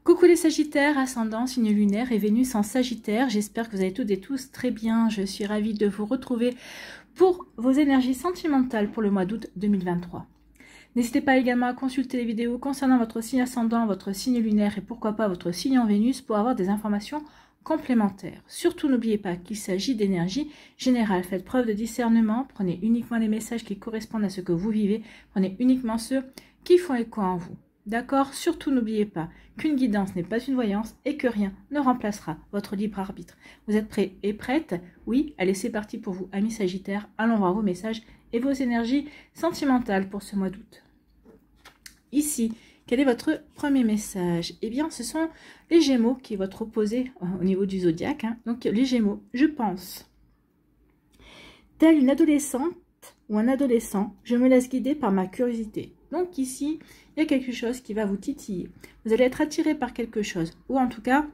Coucou les Sagittaires, ascendant, signe lunaire et Vénus en Sagittaire. J'espère que vous allez toutes et tous très bien. Je suis ravie de vous retrouver pour vos énergies sentimentales pour le mois d'août 2023. N'hésitez pas également à consulter les vidéos concernant votre signe ascendant, votre signe lunaire et pourquoi pas votre signe en Vénus pour avoir des informations complémentaires. Surtout n'oubliez pas qu'il s'agit d'énergie générale. Faites preuve de discernement, prenez uniquement les messages qui correspondent à ce que vous vivez, prenez uniquement ceux qui font écho en vous. D'accord? Surtout n'oubliez pas qu'une guidance n'est pas une voyance et que rien ne remplacera votre libre arbitre. Vous êtes prêts et prêtes? Oui? Allez, c'est parti pour vous, amis Sagittaires. Allons voir vos messages et vos énergies sentimentales pour ce mois d'août. Ici, quel est votre premier message? Eh bien, ce sont les Gémeaux qui est votre opposé au niveau du zodiaque. Donc, les Gémeaux, je pense. Telle une adolescente ou un adolescent, je me laisse guider par ma curiosité. Donc ici, il y a quelque chose qui va vous titiller. Vous allez être attiré par quelque chose. Ou en tout cas,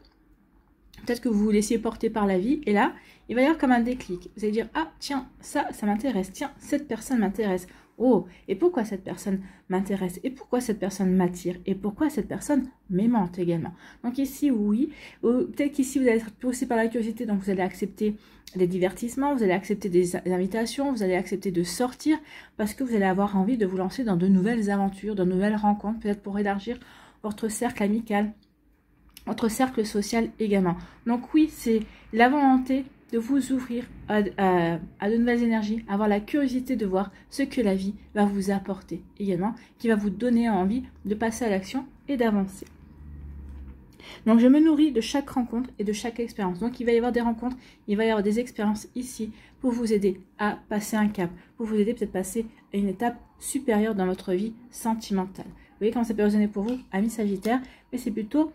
peut-être que vous vous laissiez porter par la vie. Et là, il va y avoir comme un déclic. Vous allez dire, ah tiens, ça m'intéresse. Tiens, cette personne m'intéresse. Oh, et pourquoi cette personne m'intéresse? Et pourquoi cette personne m'attire? Et pourquoi cette personne m'aimante également? Donc ici, oui. Peut-être qu'ici, vous allez être poussé par la curiosité. Donc vous allez accepter des divertissements, vous allez accepter des invitations, vous allez accepter de sortir parce que vous allez avoir envie de vous lancer dans de nouvelles aventures, de nouvelles rencontres, peut-être pour élargir votre cercle amical, votre cercle social également. Donc oui, c'est la volonté de vous ouvrir à de nouvelles énergies, avoir la curiosité de voir ce que la vie va vous apporter également, qui va vous donner envie de passer à l'action et d'avancer. Donc je me nourris de chaque rencontre et de chaque expérience. Donc il va y avoir des rencontres, il va y avoir des expériences ici pour vous aider à passer un cap, pour vous aider peut-être à passer à une étape supérieure dans votre vie sentimentale. Vous voyez comment ça peut résonner pour vous, amis Sagittaires, mais c'est plutôt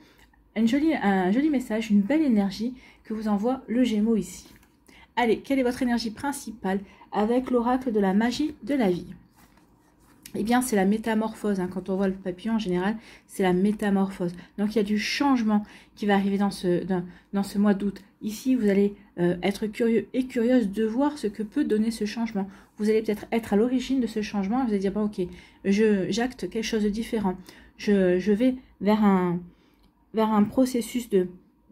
un joli message, une belle énergie que vous envoie le Gémeaux ici. Allez, quelle est votre énergie principale avec l'oracle de la magie de la vie? Eh bien, c'est la métamorphose. Quand on voit le papillon, en général, c'est la métamorphose. Donc, il y a du changement qui va arriver dans ce mois d'août. Ici, vous allez être curieux et curieuse de voir ce que peut donner ce changement. Vous allez peut-être être à l'origine de ce changement. Vous allez dire, bon, ok, j'acte quelque chose de différent. Je vais vers un processus de...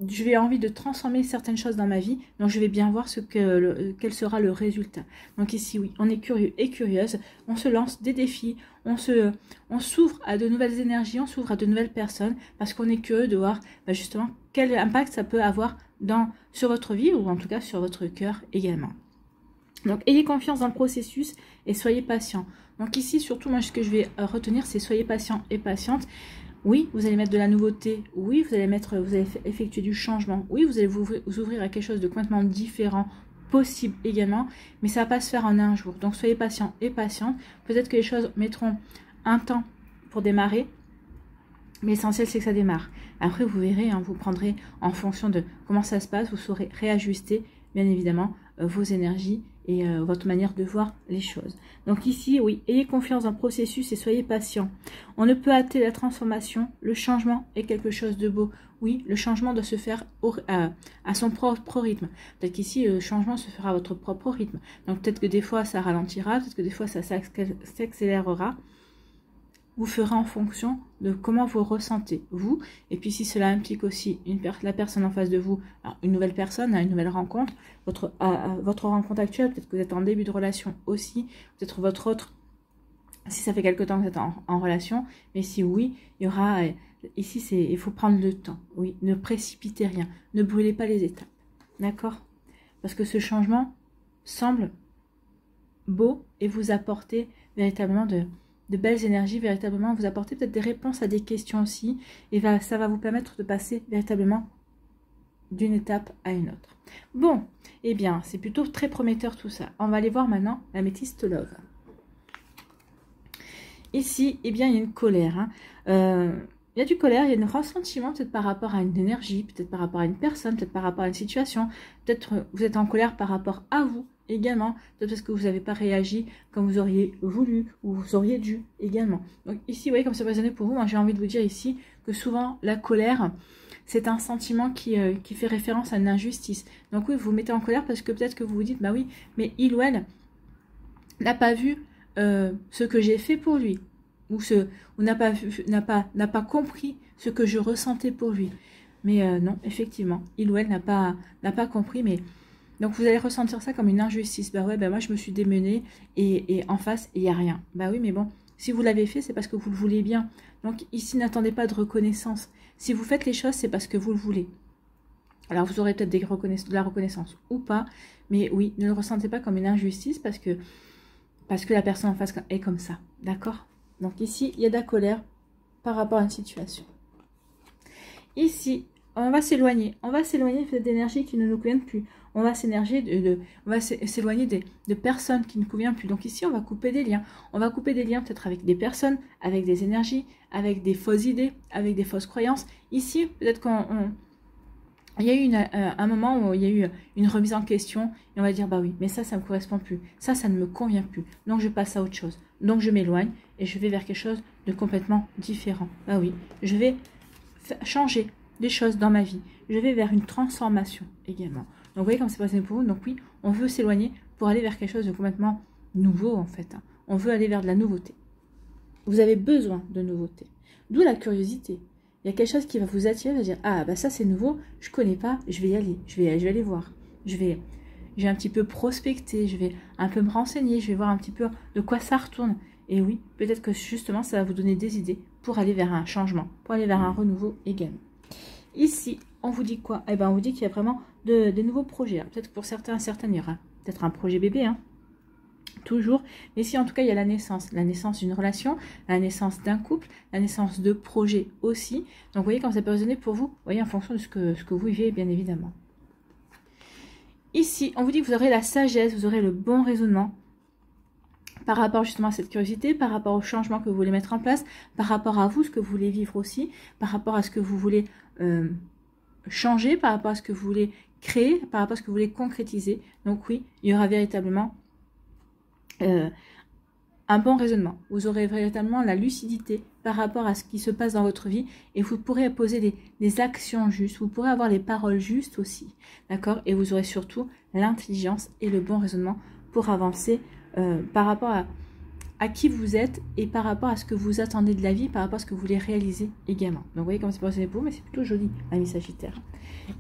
J'ai envie de transformer certaines choses dans ma vie, donc je vais bien voir quel sera le résultat. Donc ici, oui, on est curieux et curieuse, on se lance des défis, on s'ouvre à de nouvelles énergies, on s'ouvre à de nouvelles personnes, parce qu'on est curieux de voir justement quel impact ça peut avoir sur votre vie, ou en tout cas sur votre cœur également. Donc ayez confiance dans le processus et soyez patient. Donc ici, surtout, moi, ce que je vais retenir, c'est soyez patient et patiente. Oui, vous allez mettre de la nouveauté. Oui, vous allez effectuer du changement. Oui, vous allez vous ouvrir à quelque chose de complètement différent, possible également. Mais ça ne va pas se faire en un jour. Donc, soyez patient et patiente. Peut-être que les choses mettront un temps pour démarrer. Mais l'essentiel, c'est que ça démarre. Après, vous verrez, vous prendrez en fonction de comment ça se passe. Vous saurez réajuster, bien évidemment, vos énergies et votre manière de voir les choses. Donc ici, oui, ayez confiance dans le processus et soyez patient. On ne peut hâter la transformation. Le changement est quelque chose de beau. Oui, le changement doit se faire à son propre rythme. Peut-être qu'ici, le changement se fera à votre propre rythme. Donc peut-être que des fois, ça ralentira, peut-être que des fois, ça s'accélérera. Vous ferez en fonction de comment vous ressentez, vous. Et puis, si cela implique aussi la personne en face de vous, alors une nouvelle personne, une nouvelle rencontre, votre rencontre actuelle, peut-être que vous êtes en début de relation aussi, peut-être votre autre, si ça fait quelque temps que vous êtes en relation, mais si oui, il y aura, ici, il faut prendre le temps, oui, ne précipitez rien, ne brûlez pas les étapes, d'accord? Parce que ce changement semble beau et vous apporter véritablement de belles énergies, véritablement vous apporter peut-être des réponses à des questions aussi, et ça va vous permettre de passer véritablement d'une étape à une autre. Bon, eh bien, c'est plutôt très prometteur tout ça. On va aller voir maintenant l'améthyste love. Ici, eh bien, il y a une colère. Il y a du colère, il y a un ressentiment peut-être par rapport à une énergie, peut-être par rapport à une personne, peut-être par rapport à une situation. Peut-être vous êtes en colère par rapport à vous également, peut-être parce que vous n'avez pas réagi comme vous auriez voulu ou vous auriez dû également. Donc ici, vous voyez comme ça va résonner pour vous. Moi, j'ai envie de vous dire ici que souvent, la colère, c'est un sentiment qui fait référence à une injustice. Donc oui, vous vous mettez en colère parce que peut-être que vous vous dites, bah oui, mais il ou elle n'a pas vu ce que j'ai fait pour lui. Ou n'a pas compris ce que je ressentais pour lui. Mais non, effectivement, il ou elle n'a pas compris, mais... Donc vous allez ressentir ça comme une injustice. Bah ouais, bah moi je me suis démenée et en face, il n'y a rien. Bah oui, mais bon, si vous l'avez fait, c'est parce que vous le voulez bien. Donc ici, n'attendez pas de reconnaissance. Si vous faites les choses, c'est parce que vous le voulez. Alors vous aurez peut-être de la reconnaissance ou pas, mais oui, ne le ressentez pas comme une injustice parce que la personne en face est comme ça. D'accord? Donc ici, il y a de la colère par rapport à une situation. Ici, on va s'éloigner. On va s'éloigner d'énergie qui ne nous conviennent plus. On va s'éloigner de personnes qui ne nous conviennent plus. Donc ici, on va couper des liens. On va couper des liens peut-être avec des personnes, avec des énergies, avec des fausses idées, avec des fausses croyances. Ici, peut-être il y a eu un moment où il y a eu une remise en question et on va dire, bah oui, mais ça ne me correspond plus. Ça ne me convient plus. Donc, je passe à autre chose. Donc, je m'éloigne et je vais vers quelque chose de complètement différent. Bah oui, je vais changer des choses dans ma vie. Je vais vers une transformation également. Donc, vous voyez comme c'est passé pour vous. Donc, oui, on veut s'éloigner pour aller vers quelque chose de complètement nouveau, en fait. On veut aller vers de la nouveauté. Vous avez besoin de nouveauté. D'où la curiosité. Il y a quelque chose qui va vous attirer, va dire, ah, bah ça, c'est nouveau, je connais pas, je vais y aller. Je vais aller voir. Je vais un petit peu prospecter, je vais un peu me renseigner, je vais voir un petit peu de quoi ça retourne. Et oui, peut-être que justement, ça va vous donner des idées pour aller vers un changement, pour aller vers un renouveau également. Ici, on vous dit quoi? Eh bien, on vous dit qu'il y a vraiment des nouveaux projets. Peut-être que pour certains, certaines, il y aura peut-être un projet bébé, hein, toujours. Mais ici, en tout cas, il y a la naissance d'une relation, la naissance d'un couple, la naissance de projets aussi. Donc, vous voyez, quand ça peut résonner pour vous, vous voyez, en fonction de ce que vous vivez, bien évidemment. Ici, on vous dit que vous aurez la sagesse, vous aurez le bon raisonnement par rapport justement à cette curiosité, par rapport au changement que vous voulez mettre en place, par rapport à vous, ce que vous voulez vivre aussi, par rapport à ce que vous voulez changer, par rapport à ce que vous voulez créer, par rapport à ce que vous voulez concrétiser. Donc oui, il y aura véritablement un bon raisonnement. Vous aurez véritablement la lucidité par rapport à ce qui se passe dans votre vie et vous pourrez poser des actions justes, vous pourrez avoir les paroles justes aussi, d'accord? Et vous aurez surtout l'intelligence et le bon raisonnement pour avancer par rapport à qui vous êtes et par rapport à ce que vous attendez de la vie, par rapport à ce que vous voulez réaliser également. Donc vous voyez comme c'est pas pour vous, mais c'est plutôt joli, l'ami Sagittaire.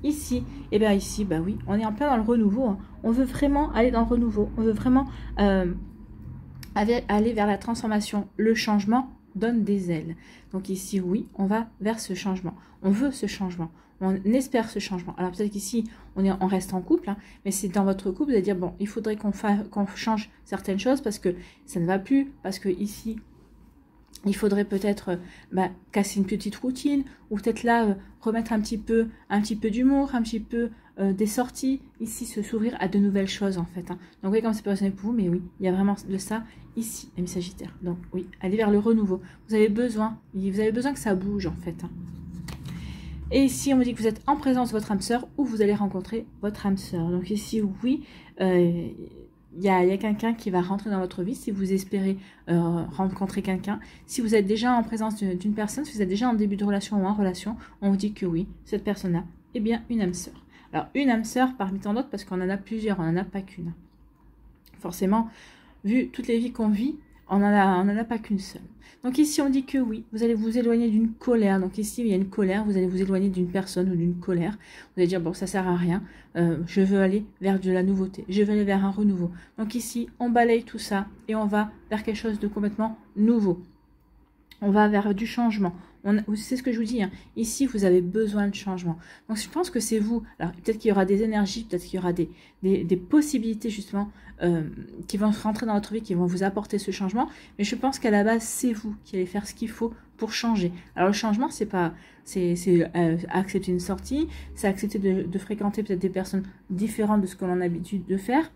Ici, et bien ici, bah oui, on est en plein dans le renouveau. Hein. On veut vraiment aller dans le renouveau. On veut vraiment aller vers la transformation. Le changement donne des ailes. Donc ici, oui, on va vers ce changement. On veut ce changement. On espère ce changement. Alors peut-être qu'ici, on reste en couple, hein, mais c'est dans votre couple, vous allez dire, bon, il faudrait qu'on change certaines choses parce que ça ne va plus, parce que ici, il faudrait peut-être casser une petite routine, ou peut-être là, remettre un petit peu d'humour, un petit peu des sorties, ici, s'ouvrir à de nouvelles choses, en fait. Hein. Donc, vous voyez comme c'est personnel pour vous, mais oui, il y a vraiment de ça ici, ami Sagittaire. Donc, oui, allez vers le renouveau. Vous avez besoin que ça bouge, en fait. Hein. Et ici, on me dit que vous êtes en présence de votre âme sœur ou vous allez rencontrer votre âme sœur. Donc ici, oui, il y a quelqu'un qui va rentrer dans votre vie si vous espérez rencontrer quelqu'un. Si vous êtes déjà en présence d'une personne, si vous êtes déjà en début de relation ou en relation, on vous dit que oui, cette personne-là est bien une âme sœur. Alors, une âme sœur parmi tant d'autres parce qu'on en a plusieurs, on n'en a pas qu'une. Forcément, vu toutes les vies qu'on vit, on n'en a pas qu'une seule. Donc ici, on dit que oui, vous allez vous éloigner d'une colère. Donc ici, il y a une colère, vous allez vous éloigner d'une personne ou d'une colère. Vous allez dire, bon, ça sert à rien, je veux aller vers de la nouveauté, je veux aller vers un renouveau. Donc ici, on balaye tout ça et on va vers quelque chose de complètement nouveau. On va vers du changement. C'est ce que je vous dis, hein. Ici, vous avez besoin de changement. Donc, je pense que c'est vous. Alors, peut-être qu'il y aura des énergies, peut-être qu'il y aura des possibilités, justement, qui vont rentrer dans votre vie, qui vont vous apporter ce changement. Mais je pense qu'à la base, c'est vous qui allez faire ce qu'il faut pour changer. Alors, le changement, c'est accepter une sortie, c'est accepter de fréquenter peut-être des personnes différentes de ce que l'on a l'habitude de faire.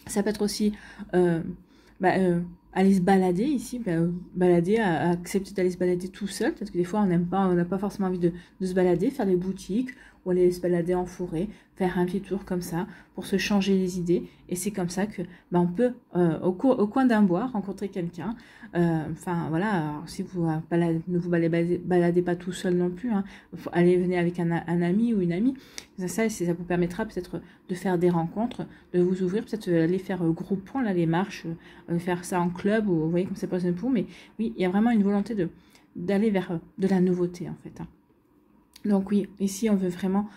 Ça peut être aussi... aller se balader ici, accepter d'aller se balader tout seul, parce que des fois on n'aime pas, on n'a pas forcément envie de se balader, faire des boutiques, ou aller se balader en forêt, faire un petit tour comme ça, pour se changer les idées, et c'est comme ça que on peut, au coin d'un bois, rencontrer quelqu'un, enfin voilà, alors, si vous ne vous baladez pas tout seul non plus, hein, venez avec un ami ou une amie, ça vous permettra peut-être de faire des rencontres, de vous ouvrir, peut-être aller faire groupon, là, les marches, faire ça en club, ou vous voyez comme ça passe pour vous, mais oui, il y a vraiment une volonté d'aller vers de la nouveauté en fait. Hein. Donc oui, ici on veut vraiment,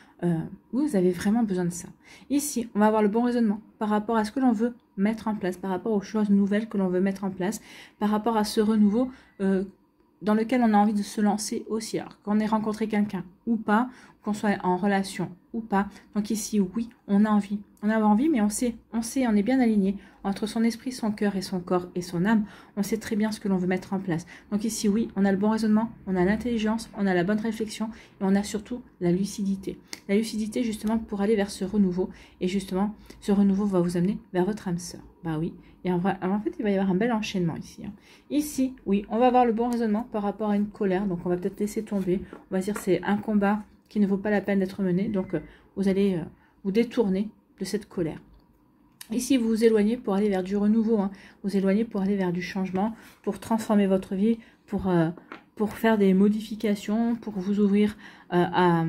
vous avez vraiment besoin de ça. Ici, on va avoir le bon raisonnement par rapport à ce que l'on veut mettre en place, par rapport aux choses nouvelles que l'on veut mettre en place, par rapport à ce renouveau dans lequel on a envie de se lancer aussi. Alors qu'on ait rencontré quelqu'un ou pas, qu'on soit en relation ou pas. Donc ici, oui, on a envie. On a envie, mais on sait, on est bien aligné entre son esprit, son cœur et son corps et son âme. On sait très bien ce que l'on veut mettre en place. Donc ici, oui, on a le bon raisonnement, on a l'intelligence, on a la bonne réflexion et on a surtout la lucidité. La lucidité, justement, pour aller vers ce renouveau. Et justement, ce renouveau va vous amener vers votre âme sœur. Bah oui. Et en fait, il va y avoir un bel enchaînement ici. Hein. Ici, oui, on va avoir le bon raisonnement par rapport à une colère. Donc, on va peut-être laisser tomber. On va dire c'est un combat qui ne vaut pas la peine d'être mené. Donc, vous allez vous détourner de cette colère. Ici, vous vous éloignez pour aller vers du renouveau. Hein. Vous éloignez pour aller vers du changement, pour transformer votre vie, pour faire des modifications, pour vous ouvrir à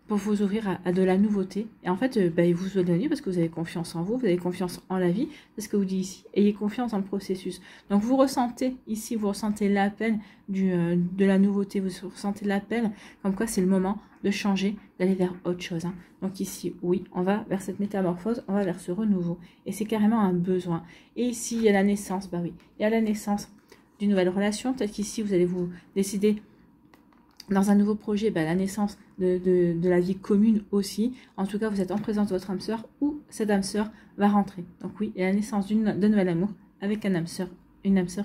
de la nouveauté. Et en fait, vous éloignez parce que vous avez confiance en vous, vous avez confiance en la vie. C'est ce que vous dit ici. Ayez confiance en le processus. Donc, vous ressentez ici, vous ressentez l'appel de la nouveauté. Vous ressentez l'appel comme quoi c'est le moment de changer, d'aller vers autre chose. Hein. Donc ici, oui, on va vers cette métamorphose, on va vers ce renouveau. Et c'est carrément un besoin. Et ici, il y a la naissance. Bah oui, il y a la naissance d'une nouvelle relation. Peut-être qu'ici, vous allez vous décider dans un nouveau projet, la naissance de la vie commune aussi. En tout cas, vous êtes en présence de votre âme sœur ou cette âme sœur va rentrer. Donc oui, il y a la naissance d'un nouvel amour avec une âme sœur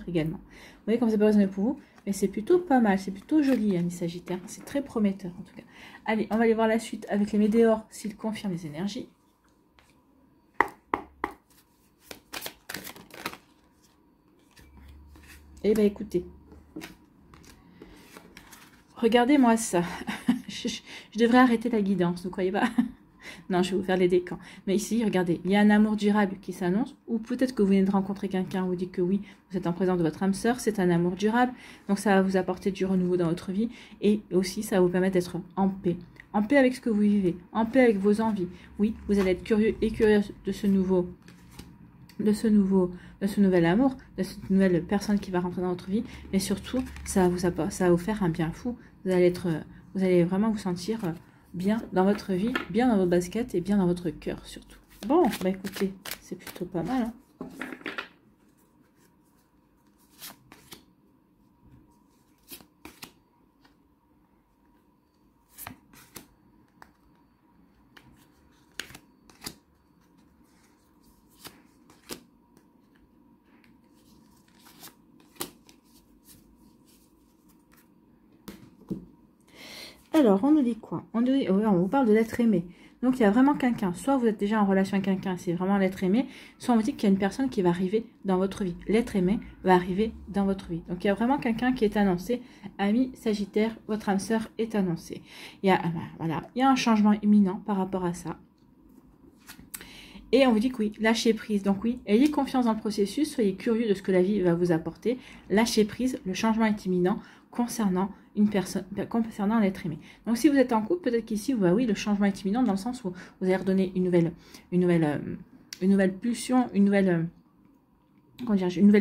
également. Vous voyez comme ça peut résonner pour vous, mais c'est plutôt pas mal, c'est plutôt joli, hein, les Sagittaires. C'est très prometteur en tout cas. Allez, on va aller voir la suite avec les météores, s'ils confirment les énergies. Eh bien, écoutez. Regardez-moi ça. je devrais arrêter la guidance, vous croyez pas? Non, je vais vous faire les décans. Mais ici, regardez, il y a un amour durable qui s'annonce, ou peut-être que vous venez de rencontrer quelqu'un, vous dit que oui, vous êtes en présence de votre âme sœur, c'est un amour durable, donc ça va vous apporter du renouveau dans votre vie, et aussi ça va vous permettre d'être en paix avec ce que vous vivez, en paix avec vos envies. Oui, vous allez être curieux et curieuse de ce nouvel amour, de cette nouvelle personne qui va rentrer dans votre vie, mais surtout, ça va vous faire un bien fou. Vous allez vraiment vous sentir bien dans votre vie, bien dans vos baskets et bien dans votre cœur surtout. Bon, écoutez, c'est plutôt pas mal. Hein. Alors, on nous dit quoi? On vous parle de l'être aimé. Donc, il y a vraiment quelqu'un. Soit vous êtes déjà en relation avec quelqu'un, c'est vraiment l'être aimé. Soit on vous dit qu'il y a une personne qui va arriver dans votre vie. L'être aimé va arriver dans votre vie. Donc, il y a vraiment quelqu'un qui est annoncé. Ami Sagittaire, votre âme sœur est annoncée. Il y a un changement imminent par rapport à ça. Et on vous dit que oui, lâchez prise. Donc oui, ayez confiance dans le processus. Soyez curieux de ce que la vie va vous apporter. Lâchez prise. Le changement est imminent concernant une personne, concernant l'être aimé. Donc si vous êtes en couple, peut-être qu'ici, oui, le changement est imminent dans le sens où vous allez redonner une nouvelle pulsion, une nouvelle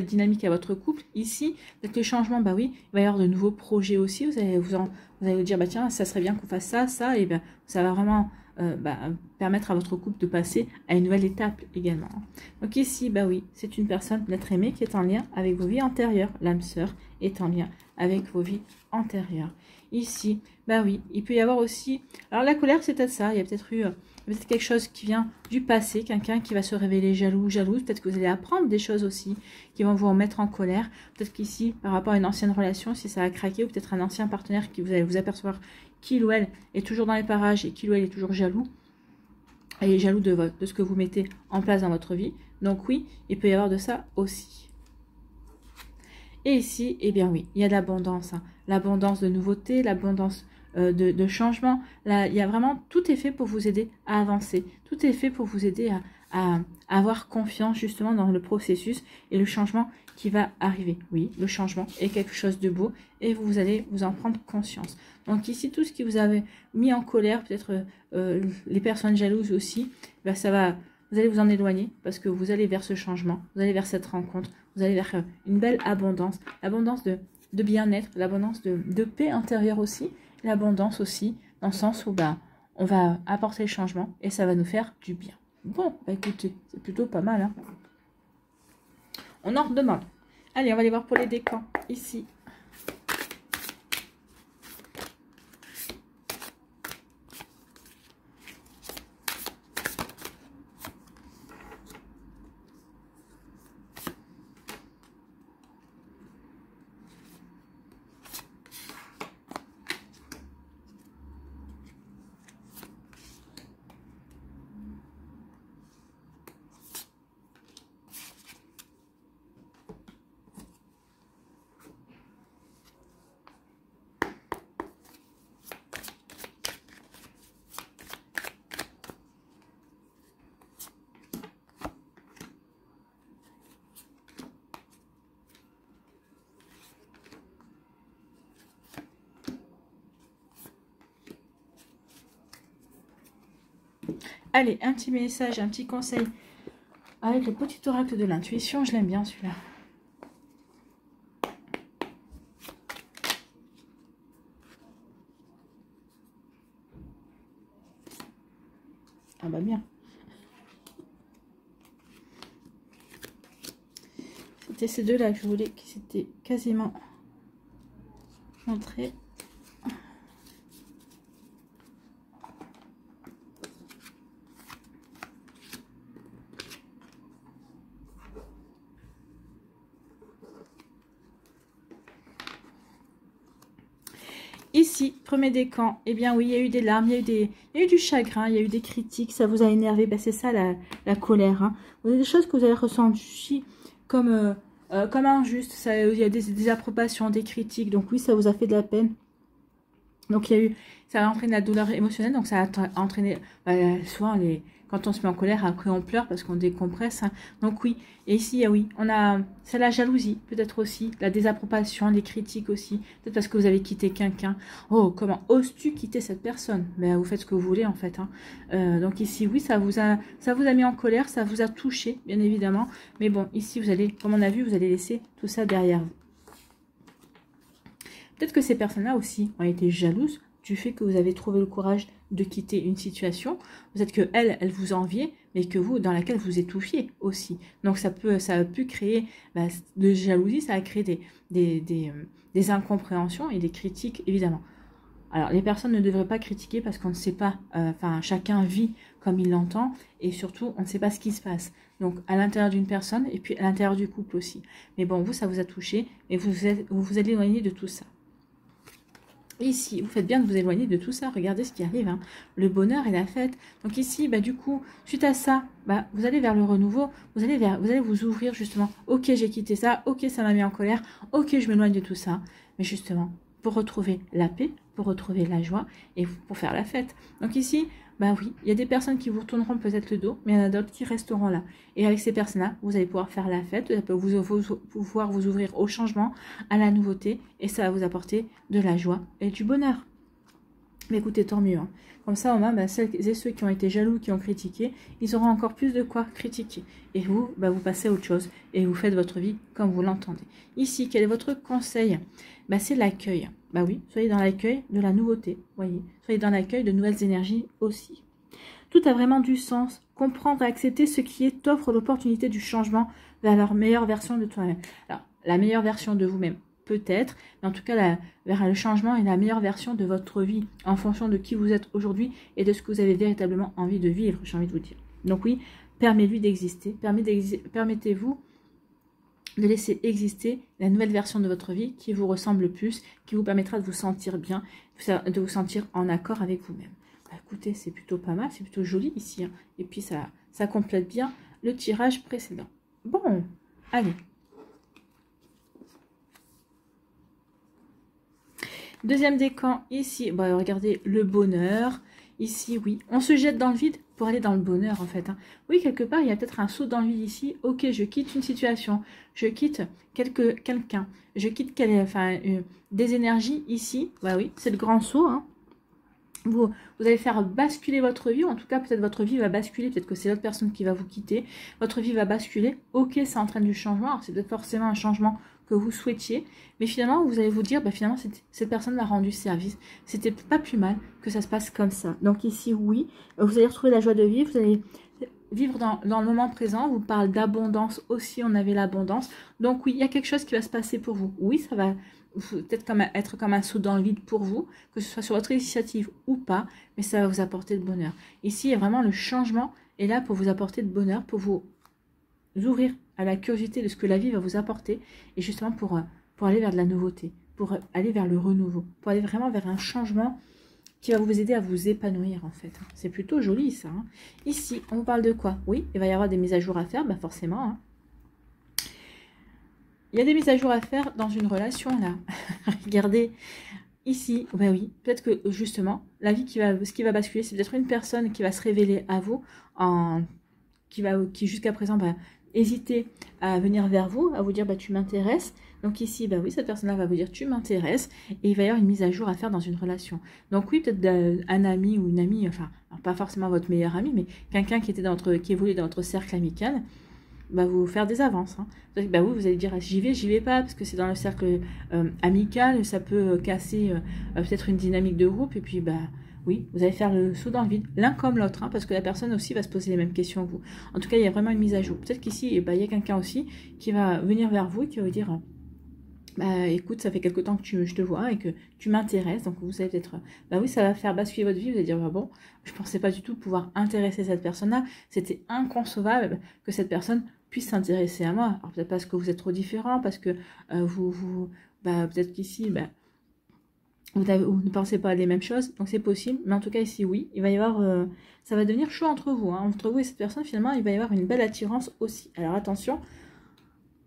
dynamique à votre couple. Ici, peut-être le changement, oui, il va y avoir de nouveaux projets aussi. Vous allez vous dire, tiens, ça serait bien qu'on fasse ça, et ça va vraiment permettre à votre couple de passer à une nouvelle étape également. Donc ici, oui, c'est une personne, l'être aimé, qui est en lien avec vos vies antérieures. L'âme sœur est en lien avec vos vies antérieures. Ici, oui, il peut y avoir aussi... Alors la colère, c'est peut-être ça. Il y a peut-être eu quelque chose qui vient du passé, quelqu'un qui va se révéler jaloux, jalouse. Peut-être que vous allez apprendre des choses aussi qui vont vous mettre en colère. Peut-être qu'ici, par rapport à une ancienne relation, si ça a craqué, ou peut-être un ancien partenaire qui vous allez vous apercevoir qu'il ou elle est toujours dans les parages et qu'il ou elle est toujours jaloux. Elle est jaloux de ce que vous mettez en place dans votre vie. Donc oui, il peut y avoir de ça aussi. Et ici, oui, il y a de l'abondance. Hein. L'abondance de nouveautés, l'abondance de changement. Là, il y a vraiment, tout est fait pour vous aider à avancer. Tout est fait pour vous aider à avoir confiance justement dans le processus et le changement qui va arriver. Oui, le changement est quelque chose de beau et vous allez vous en prendre conscience. Donc ici, tout ce qui vous avait mis en colère, peut-être les personnes jalouses aussi, vous allez vous en éloigner parce que vous allez vers ce changement, vous allez vers cette rencontre, vous allez vers une belle abondance, l'abondance de bien-être, l'abondance de paix intérieure aussi, l'abondance aussi, dans le sens où bah, on va apporter le changement et ça va nous faire du bien. Bon, bah écoutez, c'est plutôt pas mal. Hein. On en redemande. Allez, on va aller voir pour les décans, ici. Allez, un petit message, un petit conseil avec le petit oracle de l'intuition. Je l'aime bien celui-là. Ah bah bien. C'était ces deux-là que je voulais, qui s'étaient quasiment montrés. Ici, premier décan, eh bien oui, il y a eu des larmes, il y a eu du chagrin, il y a eu des critiques, ça vous a énervé, ben, c'est ça la colère. Hein. Vous avez des choses que vous avez ressenties comme injustes, il y a des approbations, des critiques, donc oui, ça vous a fait de la peine. Donc ça a entraîné de la douleur émotionnelle, donc ça a entraîné, souvent quand on se met en colère, après on pleure parce qu'on décompresse. Hein. Donc oui, et ici, oui, c'est la jalousie, peut-être aussi, la désapprobation, les critiques aussi, peut-être parce que vous avez quitté quelqu'un. Oh, comment oses-tu quitter cette personne? Mais vous faites ce que vous voulez en fait. Hein. Donc ici, oui, ça vous a mis en colère, ça vous a touché, bien évidemment. Mais bon, ici, vous allez, comme on a vu, vous allez laisser tout ça derrière vous. Peut-être que ces personnes-là aussi ont été jalouses du fait que vous avez trouvé le courage de quitter une situation. Peut-être que elle vous enviait, mais que vous, dans laquelle vous étouffiez aussi. Donc ça a pu créer de jalousie, ça a créé des incompréhensions et des critiques, évidemment. Alors, les personnes ne devraient pas critiquer parce qu'on ne sait pas, chacun vit comme il l'entend et surtout, on ne sait pas ce qui se passe. Donc, à l'intérieur d'une personne et puis à l'intérieur du couple aussi. Mais bon, vous, ça vous a touché et vous allez éloigner de tout ça. Ici, vous faites bien de vous éloigner de tout ça. Regardez ce qui arrive. Hein. Le bonheur et la fête. Donc ici, du coup, suite à ça, vous allez vers le renouveau. Vous allez vous ouvrir justement. Ok, j'ai quitté ça. Ok, ça m'a mis en colère. Ok, je m'éloigne de tout ça. Mais justement, pour retrouver la paix, pour retrouver la joie et pour faire la fête. Donc ici, oui, il y a des personnes qui vous retourneront peut-être le dos, mais il y en a d'autres qui resteront là. Et avec ces personnes-là, vous allez pouvoir faire la fête, vous allez pouvoir vous ouvrir au changement, à la nouveauté, et ça va vous apporter de la joie et du bonheur. Mais écoutez, tant mieux. Hein. Comme ça, au moins, celles et ceux qui ont été jaloux, qui ont critiqué, ils auront encore plus de quoi critiquer. Et vous, vous passez à autre chose et vous faites votre vie comme vous l'entendez. Ici, quel est votre conseil? C'est l'accueil. Oui, soyez dans l'accueil de la nouveauté, voyez. Soyez dans l'accueil de nouvelles énergies aussi. Tout a vraiment du sens. Comprendre et accepter ce qui est offre l'opportunité du changement vers leur meilleure version de toi-même. Alors, la meilleure version de vous-même, peut-être, mais en tout cas, vers le changement et la meilleure version de votre vie, en fonction de qui vous êtes aujourd'hui et de ce que vous avez véritablement envie de vivre, j'ai envie de vous dire. Donc oui, permettez-lui d'exister, permettez-vous de laisser exister la nouvelle version de votre vie qui vous ressemble le plus, qui vous permettra de vous sentir bien, de vous sentir en accord avec vous-même. Écoutez, c'est plutôt pas mal, c'est plutôt joli ici. Hein. Et puis ça complète bien le tirage précédent. Bon, allez. Deuxième décan, ici, regardez le bonheur. Ici, oui, on se jette dans le vide pour aller dans le bonheur, en fait. Hein. Oui, quelque part, il y a peut-être un saut dans le vide ici. Ok, je quitte une situation, je quitte quelqu'un, je quitte des énergies ici. Oui, c'est le grand saut. Hein. Vous allez faire basculer votre vie, ou en tout cas, peut-être votre vie va basculer, peut-être que c'est l'autre personne qui va vous quitter. Votre vie va basculer. Ok, ça entraîne du changement. Alors, c'est peut-être forcément un changement que vous souhaitiez, mais finalement vous allez vous dire, finalement cette personne m'a rendu service, c'était pas plus mal que ça se passe comme ça. Donc ici oui, vous allez retrouver la joie de vivre, vous allez vivre dans le moment présent. On vous parle d'abondance aussi, on avait l'abondance, donc oui, il y a quelque chose qui va se passer pour vous. Oui, ça va peut-être être comme un saut dans le vide pour vous, que ce soit sur votre initiative ou pas, mais ça va vous apporter de bonheur. Ici, il y a vraiment le changement est là pour vous apporter de bonheur, pour vous ouvrir à la curiosité de ce que la vie va vous apporter, et justement pour aller vers de la nouveauté, pour aller vers le renouveau, pour aller vraiment vers un changement qui va vous aider à vous épanouir en fait. C'est plutôt joli ça. Hein. Ici, on vous parle de quoi? Oui, il va y avoir des mises à jour à faire, forcément. Hein. Il y a des mises à jour à faire dans une relation là. Regardez, ici, oui, peut-être que justement, la vie ce qui va basculer, c'est peut-être une personne qui va se révéler à vous, qui jusqu'à présent hésiter à venir vers vous, à vous dire tu m'intéresses. Donc ici, oui, cette personne-là va vous dire tu m'intéresses, et il va y avoir une mise à jour à faire dans une relation. Donc oui, peut-être un ami ou une amie, enfin, alors pas forcément votre meilleur ami, mais quelqu'un qui évolue dans votre cercle amical, va vous faire des avances. Hein. Vous allez dire j'y vais pas, parce que c'est dans le cercle amical, ça peut casser peut-être une dynamique de groupe, et puis oui, vous allez faire le saut dans le vide, l'un comme l'autre, hein, parce que la personne aussi va se poser les mêmes questions que vous. En tout cas, il y a vraiment une mise à jour. Peut-être qu'ici, il y a quelqu'un aussi qui va venir vers vous et qui va vous dire écoute, ça fait quelque temps que je te vois et que tu m'intéresses, donc vous allez peut-être, oui, ça va faire basculer votre vie, vous allez dire, bon, je pensais pas du tout pouvoir intéresser cette personne-là, c'était inconcevable que cette personne puisse s'intéresser à moi. Alors peut-être parce que vous êtes trop différents, parce que peut-être qu'ici, vous ne pensez pas les mêmes choses, donc c'est possible, mais en tout cas ici, oui, il va y avoir, ça va devenir chaud entre vous, hein, entre vous et cette personne, finalement, il va y avoir une belle attirance aussi. Alors attention,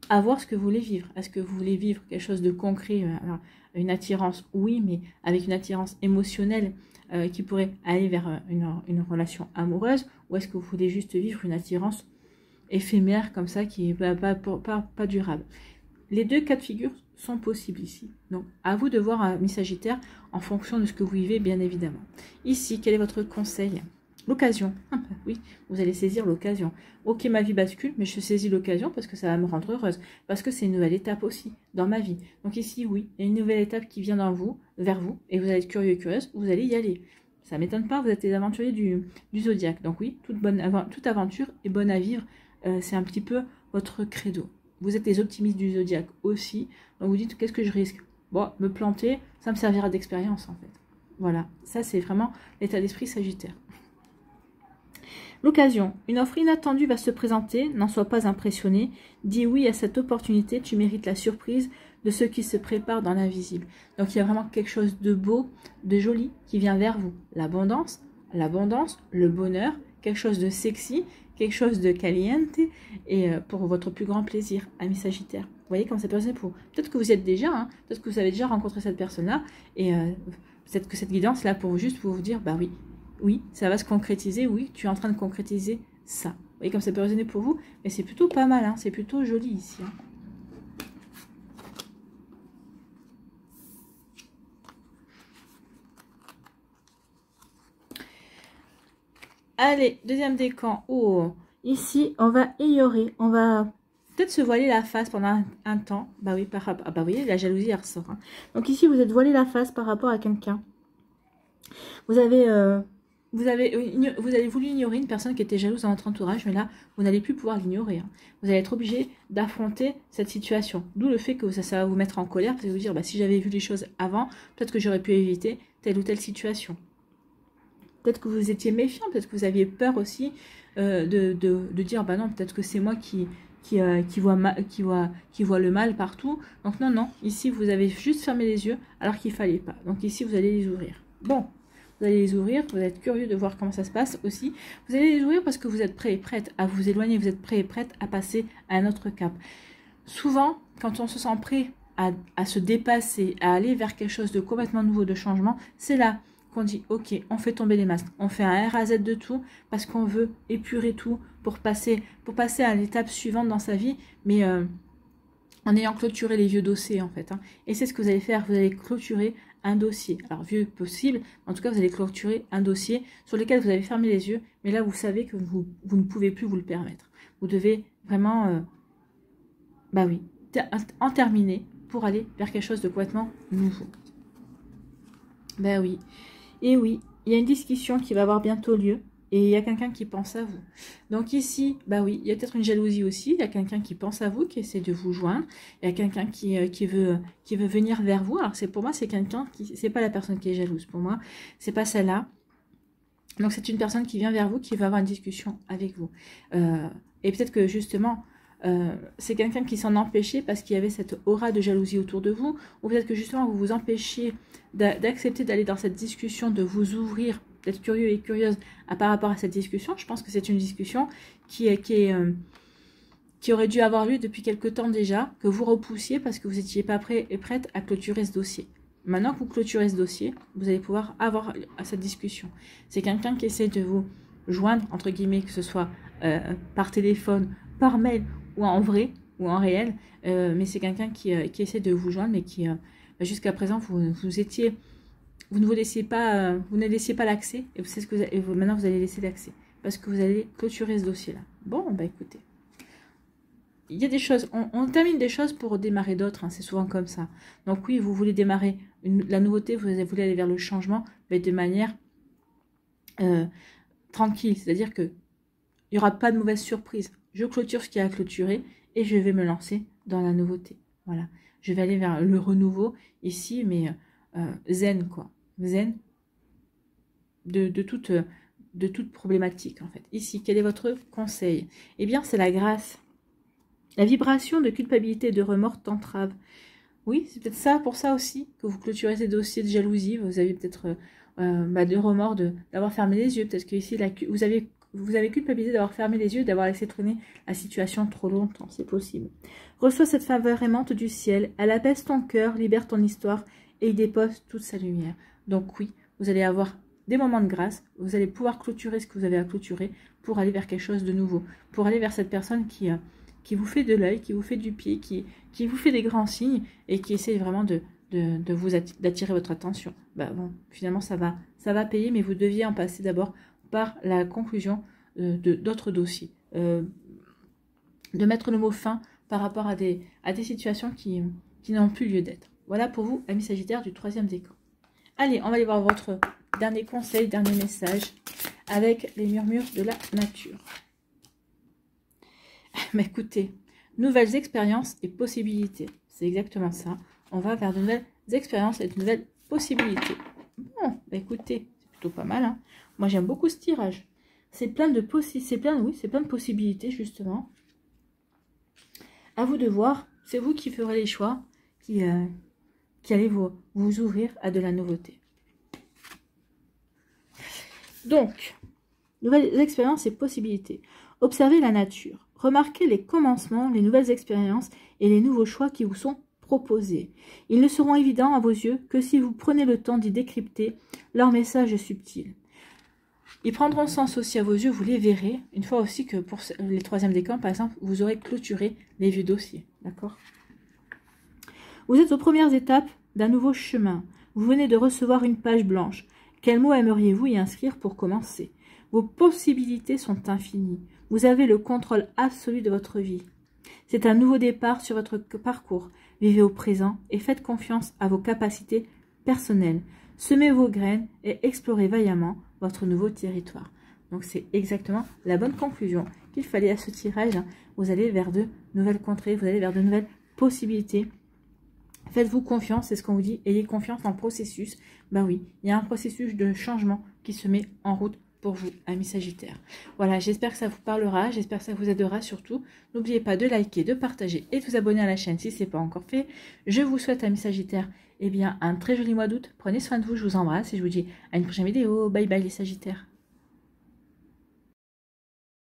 à voir ce que vous voulez vivre. Est-ce que vous voulez vivre quelque chose de concret, alors, une attirance, oui, mais avec une attirance émotionnelle qui pourrait aller vers une relation amoureuse, ou est-ce que vous voulez juste vivre une attirance éphémère comme ça, qui n'est pas durable? Les deux cas de figure sont possibles ici. Donc, à vous de voir, mi Sagittaire, en fonction de ce que vous vivez, bien évidemment. Ici, quel est votre conseil? L'occasion. Oui, vous allez saisir l'occasion. Ok, ma vie bascule, mais je saisis l'occasion parce que ça va me rendre heureuse. Parce que c'est une nouvelle étape aussi dans ma vie. Donc ici, oui, il y a une nouvelle étape qui vient vers vous, et vous allez être curieux et curieuse, vous allez y aller. Ça ne m'étonne pas, vous êtes les aventuriers du zodiaque. Donc oui, toute aventure est bonne à vivre. C'est un petit peu votre credo. Vous êtes les optimistes du zodiaque aussi. Donc vous dites, qu'est-ce que je risque? Bon, me planter, ça me servira d'expérience en fait. Voilà, ça c'est vraiment l'état d'esprit Sagittaire. L'occasion. Une offre inattendue va se présenter, n'en sois pas impressionné. Dis oui à cette opportunité, tu mérites la surprise de ce qui se prépare dans l'invisible. Donc il y a vraiment quelque chose de beau, de joli qui vient vers vous. L'abondance, le bonheur, quelque chose de sexy, quelque chose de caliente, et pour votre plus grand plaisir, ami Sagittaire. Vous voyez comme ça peut être pour vous. Peut-être que vous êtes déjà, hein, peut-être que vous avez déjà rencontré cette personne-là, et peut-être que cette guidance là pour vous dire, oui. Oui, ça va se concrétiser, oui, tu es en train de concrétiser ça. Vous voyez comme ça peut résonner pour vous, mais c'est plutôt pas mal, hein, c'est plutôt joli ici. Hein. Allez, deuxième décan. Oh, ici, on va ignorer, on va peut-être se voiler la face pendant un temps. Oui, vous voyez, la jalousie, elle ressort. Hein. Donc ici, vous êtes voilé la face par rapport à quelqu'un. Vous avez voulu ignorer une personne qui était jalouse dans votre entourage, mais là, vous n'allez plus pouvoir l'ignorer. Hein. Vous allez être obligé d'affronter cette situation. D'où le fait que ça va vous mettre en colère, parce que vous dire, si j'avais vu les choses avant, peut-être que j'aurais pu éviter telle ou telle situation. Peut-être que vous étiez méfiant, peut-être que vous aviez peur aussi de dire, non, peut-être que c'est moi qui voit le mal partout. Donc non, ici, vous avez juste fermé les yeux, alors qu'il ne fallait pas. Donc ici, vous allez les ouvrir. Bon. Vous allez les ouvrir, vous allez être curieux de voir comment ça se passe aussi. Vous allez les ouvrir parce que vous êtes prêt et prête à vous éloigner, vous êtes prêt et prête à passer à un autre cap. Souvent, quand on se sent prêt à se dépasser, à aller vers quelque chose de complètement nouveau, de changement, c'est là qu'on dit, ok, on fait tomber les masques, on fait un R à Z de tout parce qu'on veut épurer tout pour passer à l'étape suivante dans sa vie, mais en ayant clôturé les vieux dossiers en fait. Hein. Et c'est ce que vous allez faire, vous allez clôturer un dossier. Alors vieux possible, en tout cas vous allez clôturer un dossier sur lequel vous avez fermé les yeux, mais là vous savez que vous ne pouvez plus vous le permettre. Vous devez vraiment, en terminer pour aller vers quelque chose de complètement nouveau. Ben oui. Et oui, il y a une discussion qui va avoir bientôt lieu. Et il y a quelqu'un qui pense à vous. Donc ici, bah oui, il y a peut-être une jalousie aussi. Il y a quelqu'un qui pense à vous, qui essaie de vous joindre. Il y a quelqu'un qui veut venir vers vous. Alors pour moi, c'est quelqu'un qui, c'est pas la personne qui est jalouse. Pour moi, c'est pas celle-là. Donc c'est une personne qui vient vers vous, qui va avoir une discussion avec vous. Et peut-être que justement, c'est quelqu'un qui s'en empêchait parce qu'il y avait cette aura de jalousie autour de vous. Ou peut-être que justement, vous vous empêchiez d'accepter d'aller dans cette discussion, de vous ouvrir, d'être curieux et curieuse par rapport à cette discussion. Je pense que c'est une discussion qui aurait dû avoir lieu depuis quelque temps déjà, que vous repoussiez parce que vous n'étiez pas prêt et prête à clôturer ce dossier. Maintenant que vous clôturez ce dossier, vous allez pouvoir avoir cette discussion. C'est quelqu'un qui essaie de vous joindre, entre guillemets, que ce soit par téléphone, par mail, ou en vrai, ou en réel, mais c'est quelqu'un qui essaie de vous joindre, mais qui, jusqu'à présent, vous ne laissiez pas l'accès, et c'est ce que maintenant vous allez laisser l'accès, parce que vous allez clôturer ce dossier-là. Bon, bah écoutez, il y a des choses, on termine des choses pour démarrer d'autres, hein, c'est souvent comme ça. Donc oui, vous voulez démarrer la nouveauté, vous voulez aller vers le changement, mais de manière tranquille, c'est-à-dire que il n'y aura pas de mauvaise surprise. Je clôture ce qui a à clôturer et je vais me lancer dans la nouveauté. Voilà, je vais aller vers le renouveau ici, mais zen quoi, zen de toute problématique en fait. Ici, quel est votre conseil? Eh bien, c'est la grâce. La vibration de culpabilité et de remords t'entrave. Oui, c'est peut-être ça, pour ça aussi, que vous clôturez ces dossiers de jalousie. Vous avez peut-être de remords d'avoir fermé les yeux. Peut-être que ici, vous avez culpabilisé d'avoir fermé les yeux, d'avoir laissé traîner la situation trop longtemps. C'est possible. Reçois cette faveur aimante du ciel. Elle apaise ton cœur, libère ton histoire et il dépose toute sa lumière. Donc oui, vous allez avoir des moments de grâce. Vous allez pouvoir clôturer ce que vous avez à clôturer pour aller vers quelque chose de nouveau. Pour aller vers cette personne qui vous fait de l'œil, qui vous fait du pied, qui vous fait des grands signes et qui essaie vraiment d'attirer votre attention. Bah bon, finalement ça va payer, mais vous deviez en passer d'abord par la conclusion d'autres dossiers. De mettre le mot fin par rapport à des situations qui n'ont plus lieu d'être. Voilà pour vous, amis Sagittaires du 3e décan. Allez, on va aller voir votre dernier conseil, dernier message avec les murmures de la nature. Mais écoutez, nouvelles expériences et possibilités. C'est exactement ça. On va vers de nouvelles expériences et de nouvelles possibilités. Bon, bah écoutez, c'est plutôt pas mal. Hein. Moi, j'aime beaucoup ce tirage. C'est plein de possibilités, justement. À vous de voir. C'est vous qui ferez les choix, qui allez vous ouvrir à de la nouveauté. Donc, nouvelles expériences et possibilités. Observez la nature. Remarquez les commencements, les nouvelles expériences et les nouveaux choix qui vous sont proposés. Ils ne seront évidents à vos yeux que si vous prenez le temps d'y décrypter leur message subtil. Ils prendront sens aussi à vos yeux, vous les verrez, une fois aussi que pour les 3e décans, par exemple, vous aurez clôturé les vieux dossiers. D'accord? Vous êtes aux premières étapes d'un nouveau chemin. Vous venez de recevoir une page blanche. Quels mots aimeriez-vous y inscrire pour commencer? Vos possibilités sont infinies. Vous avez le contrôle absolu de votre vie. C'est un nouveau départ sur votre parcours. Vivez au présent et faites confiance à vos capacités personnelles. Semez vos graines et explorez vaillamment votre nouveau territoire. Donc c'est exactement la bonne conclusion qu'il fallait à ce tirage. Vous allez vers de nouvelles contrées, vous allez vers de nouvelles possibilités. Faites-vous confiance, c'est ce qu'on vous dit. Ayez confiance dans le processus. Ben oui, il y a un processus de changement qui se met en route pour vous, amis Sagittaires. Voilà, j'espère que ça vous parlera, j'espère que ça vous aidera surtout. N'oubliez pas de liker, de partager et de vous abonner à la chaîne si ce n'est pas encore fait. Je vous souhaite, amis Sagittaires, eh bien, un très joli mois d'août. Prenez soin de vous, je vous embrasse et je vous dis à une prochaine vidéo. Bye bye les Sagittaires.